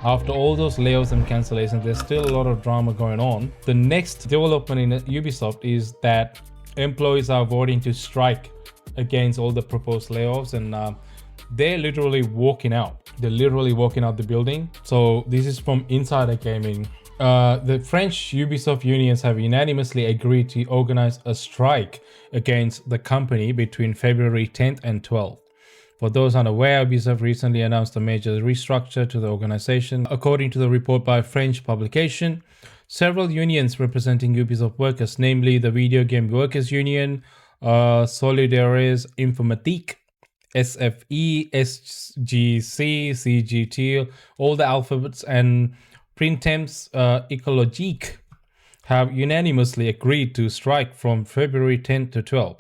After all those layoffs and cancellations, there's still a lot of drama going on. The next development in Ubisoft is that employees are voting to strike against all the proposed layoffs, and they're literally walking out. They're literally walking out the building. So this is from Insider Gaming. The French Ubisoft unions have unanimously agreed to organize a strike against the company between February 10th and 12th. For those unaware, Ubisoft recently announced a major restructure to the organization. According to the report by a French publication, several unions representing Ubisoft workers, namely the Video Game Workers Union, Solidaires Informatique, SFE, SGC, CGT, all the alphabets, and Printemps Ecologique have unanimously agreed to strike from February 10th to 12th.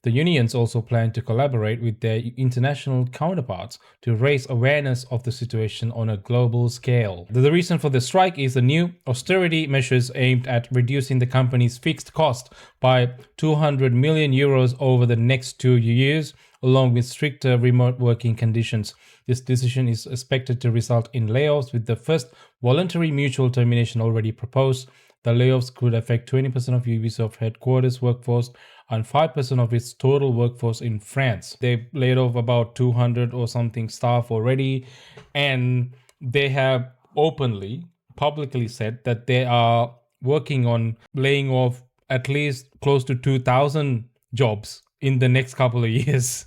The unions also plan to collaborate with their international counterparts to raise awareness of the situation on a global scale. The reason for the strike is the new austerity measures aimed at reducing the company's fixed cost by 200 million euros over the next 2 years, along with stricter remote working conditions. This decision is expected to result in layoffs, with the first voluntary mutual termination already proposed. The layoffs could affect 20% of Ubisoft headquarters workforce and 5% of its total workforce in France. They've laid off about 200 or something staff already, and they have openly, publicly said that they are working on laying off at least close to 2,000 jobs in the next couple of years.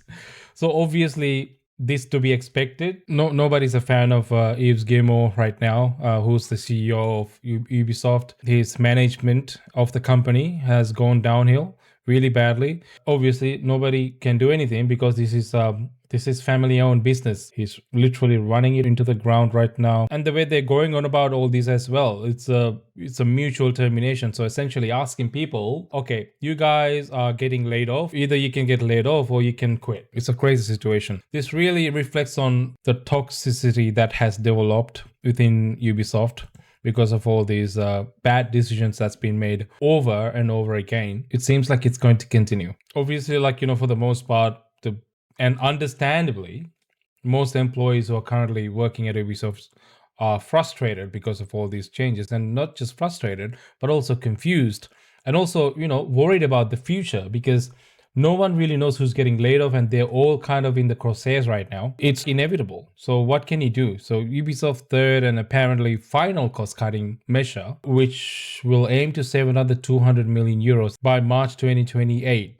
So obviously, this to be expected. Nobody's a fan of Yves Guillemot right now, who's the CEO of Ubisoft. His management of the company has gone downhill really badly. Obviously, nobody can do anything because this is family-owned business. He's literally running it into the ground right now. And the way they're going on about all this as well, it's a mutual termination. So essentially asking people, okay, you guys are getting laid off. Either you can get laid off or you can quit. It's a crazy situation. This really reflects on the toxicity that has developed within Ubisoft because of all these bad decisions that's been made over and over again. It seems like it's going to continue. Obviously, for the most part, and understandably, most employees who are currently working at Ubisoft are frustrated because of all these changes, and not just frustrated, but also confused, and also, worried about the future because no one really knows who's getting laid off, and they're all kind of in the crosshairs right now. It's inevitable. So what can you do? So Ubisoft's third and apparently final cost-cutting measure, which will aim to save another 200 million euros by March 2028.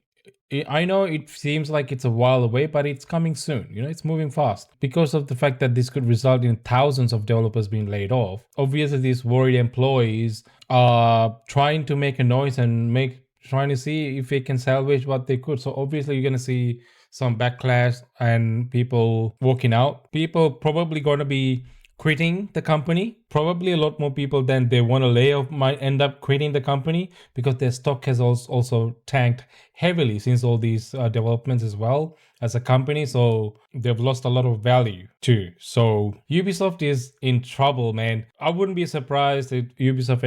I know it seems like it's a while away, but it's coming soon. It's moving fast. Because of the fact that this could result in thousands of developers being laid off, obviously these worried employees are trying to make a noise and trying to see if they can salvage what they could. So obviously you're going to see some backlash and people walking out. People probably going to be quitting the company. Probably a lot more people than they want to lay off might end up quitting the company because their stock has also tanked heavily since all these developments as well as a company. So they've lost a lot of value too. So Ubisoft is in trouble, man. I wouldn't be surprised if Ubisoft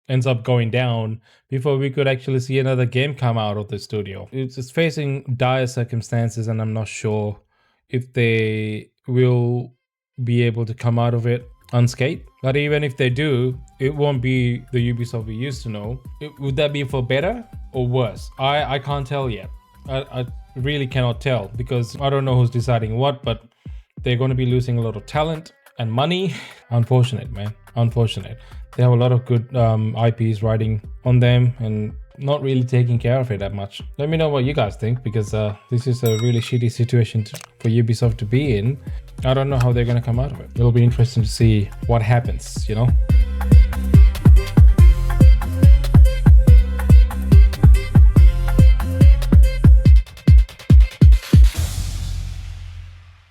ends up going down before we could actually see another game come out of the studio. It's facing dire circumstances, and I'm not sure if they will be able to come out of it unscathed. But even if they do, it won't be the Ubisoft we used to know. Would that be for better or worse? I can't tell yet. I really cannot tell because I don't know who's deciding what, but they're going to be losing a lot of talent and money. Unfortunate, man. Unfortunate. They have a lot of good IPs riding on them and not really taking care of it that much. Let me know what you guys think, because this is a really shitty situation for Ubisoft to be in. I don't know how they're going to come out of it. It'll be interesting to see what happens,